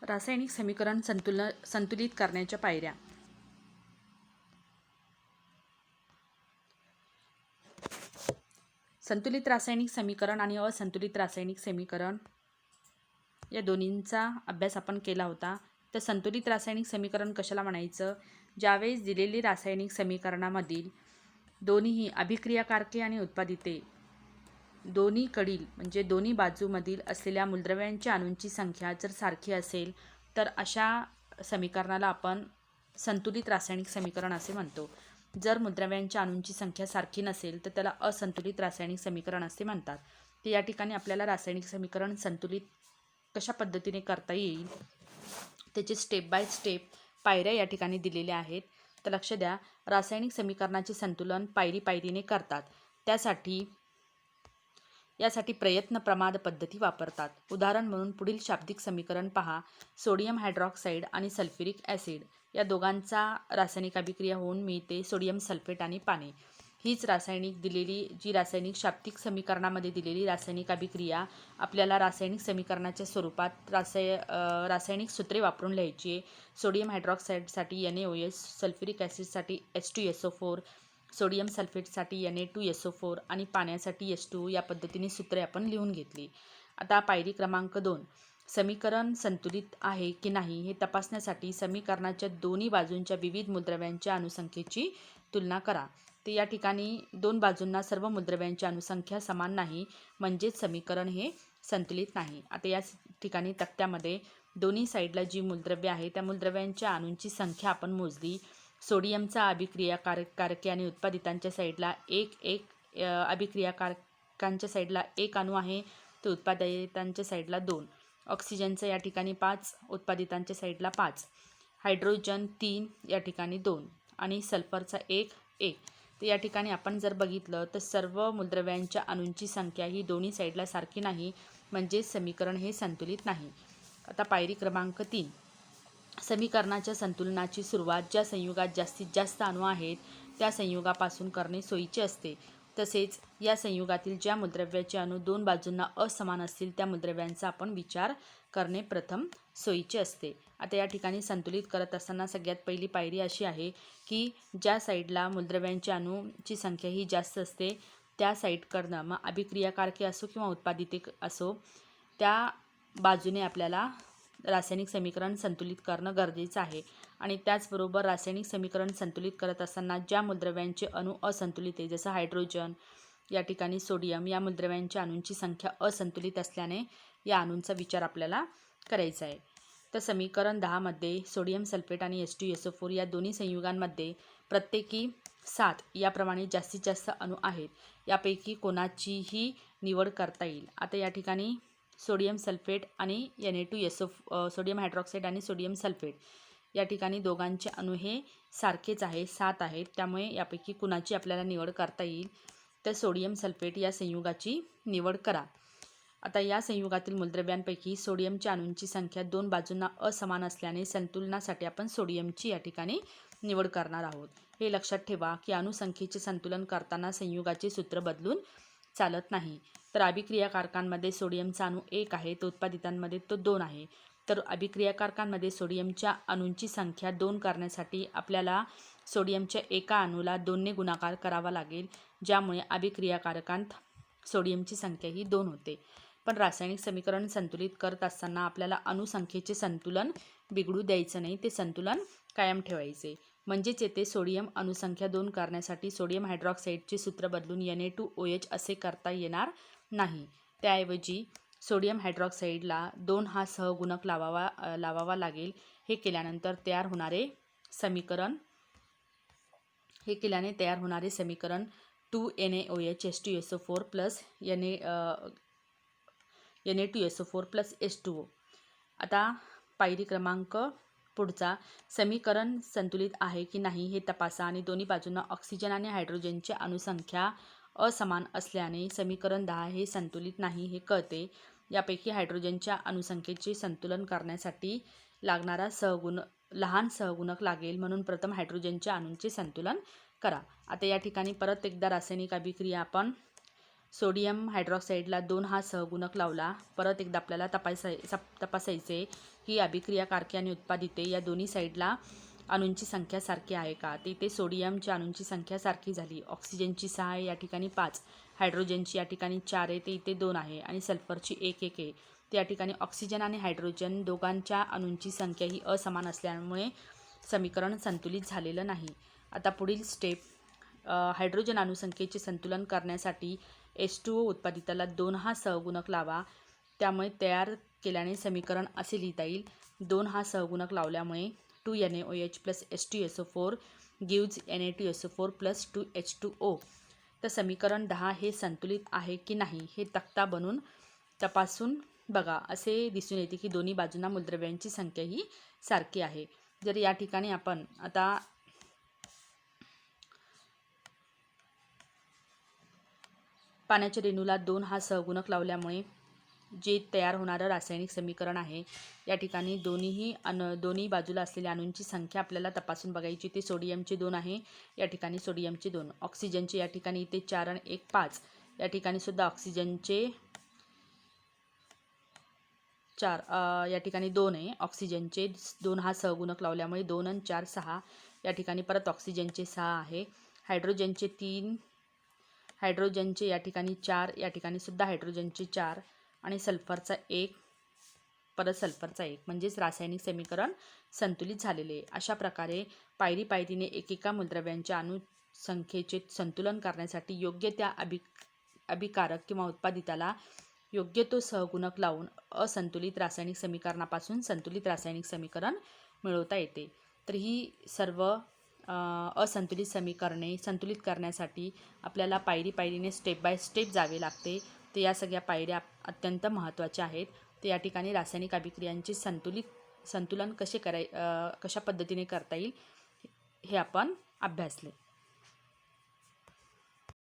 रासायनिक समीकरण संतुलित करण्याच्या पायऱ्या. संतुलित रासायनिक समीकरण आणि असंतुलित रासायनिक समीकरण या दोन्हींचा अभ्यास आपण केला होता. तर संतुलित रासायनिक समीकरण कशाला म्हणायचं? ज्यावेळेस दिलेली रासायनिक समीकरणामधील दोन्हीही अभिक्रियाकारके आणि उत्पादिते दोन्हीकडील म्हणजे दोन्ही बाजूमधील असलेल्या मूलद्रव्यांच्या अणूंची संख्या जर सारखी असेल तर अशा समीकरणाला आपण संतुलित रासायनिक समीकरण असे म्हणतो. जर मूलद्रव्यांच्या अणूंची संख्या सारखी नसेल तर त्याला असंतुलित रासायनिक समीकरण असे म्हणतात. तर या ठिकाणी आपल्याला रासायनिक समीकरण संतुलित कशा पद्धतीने करता येईल त्याचे स्टेप बाय स्टेप पायऱ्या या ठिकाणी दिलेल्या आहेत. तर लक्ष द्या, रासायनिक समीकरणाचे संतुलन पायरी पायरीने करतात. यासाठी प्रयत्न प्रमाद पद्धती वापरतात. उदाहरण म्हणून पुढील शाब्दिक समीकरण पहा. सोडियम हायड्रॉक्साईड आणि सल्फ्युरिक ॲसिड या दोघांचा रासायनिक अभिक्रिया होऊन मिळते सोडियम सल्फेट आणि पाणी. हीच रासायनिक शाब्दिक समीकरणामध्ये दिलेली रासायनिक अभिक्रिया आपल्याला रासायनिक समीकरणाच्या स्वरूपात रासायनिक सूत्रे वापरून लिहायची आहे. सोडियम हायड्रॉक्साईडसाठी NaOH, सल्फ्युरिक ॲसिडसाठी H2SO4, सोडियम सल्फेटसाठी Na2SO4 आणि पाण्यासाठी H2O या पद्धतीने सूत्रे आपण लिहून घेतली. आता पायरी क्रमांक 2, समीकरण संतुलित आहे की नाही हे तपासण्यासाठी समीकरणाच्या दोन्ही बाजूंच्या विविध मूलद्रव्यांच्या अणुसंख्येची तुलना करा. तर या ठिकाणी दोन बाजूंना सर्व मूलद्रव्यांची अणुसंख्या समान नाही, म्हणजेच समीकरण हे संतुलित नाही. आता या ठिकाणी तक्त्यामध्ये दोन्ही साईडला जी मूलद्रव्ये आहे त्या मूलद्रव्यांच्या अणूंची संख्या आपण मोजली. सोडियमचा अभिक्रियाकारके आणि उत्पादितांच्या साईडला एक अभिक्रियाकारकांच्या साईडला 1 अणू आहे, तर उत्पादितांच्या साईडला 2. ऑक्सिजनचा या ठिकाणी 5, उत्पादितांच्या साईडला 5. हायड्रोजन 3, या ठिकाणी 2 आणि सल्फरचा 1. तर या ठिकाणी आपण जर बघितलं तर सर्व मूलद्रव्यांच्या अणूंची संख्या ही दोन्ही साईडला सारखी नाही, म्हणजेच समीकरण हे संतुलित नाही. आता पायरी क्रमांक 3, समीकरणाच्या संतुलनाची सुरुवात ज्या संयुगात जास्तीत जास्त अणू आहेत त्या संयुगापासून करणे सोयीचे असते. तसेच या संयुगातील ज्या मूलद्रव्याचे अणू दोन बाजूंना असमान असतील त्या मूलद्रव्यांचा आपण विचार करणे प्रथम सोयीचे असते. आता या ठिकाणी संतुलित करत असताना सगळ्यात पहिली पायरी अशी आहे की ज्या साईडला मूलद्रव्यांच्या अणूची संख्या ही जास्त असते त्या साईडकडनं, मग अभिक्रियाकारके असो किंवा उत्पादिते असो, त्या बाजूने आपल्याला रासायनिक समीकरण संतुलित करणं गरजेचं आहे. आणि त्याचबरोबर रासायनिक समीकरण संतुलित करत असताना ज्या मूलद्रव्यांचे अणू असंतुलित आहे, जसं हायड्रोजन, या ठिकाणी सोडियम, या मूलद्रव्यांच्या अणूंची संख्या असंतुलित असल्याने या अणूंचा विचार आपल्याला करायचा आहे. तर समीकरण 10 मध्ये सोडियम सल्फेट आणि H2SO4 या दोन्ही संयुगांमध्ये प्रत्येकी 7 याप्रमाणे जास्तीत जास्त अणू आहेत. यापैकी कोणाचीही निवड करता येईल. आता या ठिकाणी सोडियम सल्फेट आणि Na2SO, सोडियम हायड्रॉक्साईड आणि सोडियम सल्फेट या ठिकाणी दोघांचे अणू हे सारखेच आहे, 7 आहेत. त्यामुळे यापैकी कुणाची आपल्याला निवड करता येईल, तर सोडियम सल्फेट या संयुगाची निवड करा. आता या संयुगातील मूलद्रव्यांपैकी सोडियमच्या अणूंची संख्या दोन बाजूंना असमान असल्याने संतुलनासाठी आपण सोडियमची या ठिकाणी निवड करणार आहोत. हे लक्षात ठेवा की अणुसंख्येचे संतुलन करताना संयुगाचे सूत्र बदलून चालत नाही. तर अभिक्रियाकारकांमध्ये सोडियमचा अणू 1 आहे, तर उत्पादितांमध्ये तो 2 आहे. तर अभिक्रियाकारकांमध्ये सोडियमच्या अणूंची संख्या 2 करण्यासाठी आपल्याला सोडियमच्या एका अणूला 2ने गुणाकार करावा लागेल, ज्यामुळे अभिक्रियाकारकांत सोडियमची संख्या ही 2 होते. पण रासायनिक समीकरण संतुलित करत असताना आपल्याला अणुसंख्येचे संतुलन बिघडू द्यायचं नाही, ते संतुलन कायम ठेवायचे. म्हणजेच येथे सोडियम अणुसंख्या 2 करण्यासाठी सोडियम हायड्रॉक्साईडचे सूत्र बदलून Na2OH असे करता येणार नाही. त्याऐवजी सोडियम हायड्रॉक्साईडला 2 हा सहगुणक लावावा लागेल. हे केल्याने तयार होणारे समीकरण 2NaOH H2SO4 plus Na2SO4 plus H2O. आता पायरी क्रमांक पुढचा, समीकरण संतुलित आहे की नाही हे तपासा आणि दोन्ही बाजूंना ऑक्सिजन आणि हायड्रोजनची अणुसंख्या असमान असल्याने समीकरण 10 हे संतुलित नाही हे कळते. यापैकी हायड्रोजनच्या अणुसंख्येचे संतुलन करण्यासाठी लागणारा लहान सहगुणक लागेल, म्हणून प्रथम हायड्रोजनच्या अणूंचे संतुलन करा. आता या ठिकाणी परत एकदा रासायनिक अभिक्रिया आपण सोडियम हायड्रॉक्साईडला 2 हा सहगुणक लावला. परत एकदा आपल्याला तपासायचे ही अभिक्रिया कारके आणि उत्पादिते या दोन्ही साईडला अणूंची संख्या सारखी आहे का. तर इथे सोडियमच्या अणूंची संख्या सारखी झाली. ऑक्सिजनची 6 आहे, या ठिकाणी 5. हायड्रोजनची या ठिकाणी 4 आहे, ते इथे 2 आहे. आणि सल्फरची 1 आहे. तर या ठिकाणी ऑक्सिजन आणि हायड्रोजन दोघांच्या अणूंची संख्या ही असमान असल्यामुळे समीकरण संतुलित झालेलं नाही. आता पुढील स्टेप, हायड्रोजन अणुसंख्येचे संतुलन करण्यासाठी H2O उत्पादिताला 2 हा सहगुणक लावा. त्यामुळे तयार केल्याने समीकरण असे लिहिता येईल. 2 हा सहगुणक लावल्यामुळे 2NaOH + H2SO4 gives Na2SO4 + 2H2O. तर समीकरण 10 हे संतुलित आहे की नाही हे तक्ता बनवून तपासून बघा. असे दिसून येते की दोन्ही बाजूंना मूलद्रव्यांची संख्या ही सारखी आहे. जर या ठिकाणी आपण आता पाण्याच्या रेणूला 2 हा सहगुणक लावल्यामुळे जे तयार होणारं रासायनिक समीकरण आहे, या ठिकाणी दोन्ही बाजूला असलेल्या अणूंची संख्या आपल्याला तपासून बघायची. ते सोडियमचे 2 आहे, या ठिकाणी सोडियमचे 2. ऑक्सिजनचे या ठिकाणी इथे 4 आणि 1 5. या ठिकाणी सुद्धा ऑक्सिजनचे 4, या ठिकाणी 2 आहे. ऑक्सिजनचे 2 हा सहगुणक लावल्यामुळे 2 आणि 4 6. या ठिकाणी परत ऑक्सिजनचे 6 आहे. हायड्रोजनचे 3, हायड्रोजनचे या ठिकाणी 4, या ठिकाणी सुद्धा हायड्रोजनचे 4 आणि सल्फरचा 1, परत सल्फरचा 1. म्हणजेच रासायनिक समीकरण संतुलित झालेले आहे. अशा प्रकारे पायरीने एकेका मूलद्रव्यांच्या अणुसंख्येचे संतुलन करण्यासाठी योग्य त्या अभिकारक किंवा उत्पादिताला योग्य तो सहगुणक लावून असंतुलित रासायनिक समीकरणापासून संतुलित रासायनिक समीकरण मिळवता येते. तर ही सर्व असंतुलित समीकरणे संतुलित करण्यासाठी आपल्याला पायरीने स्टेप बाय स्टेप जावे लागते. तर या सगळ्या पायऱ्या अत्यंत महत्त्वाच्या आहेत. तर या ठिकाणी रासायनिक अभिक्रियांचे संतुलन कशा पद्धतीने करता येईल हे आपण अभ्यासले.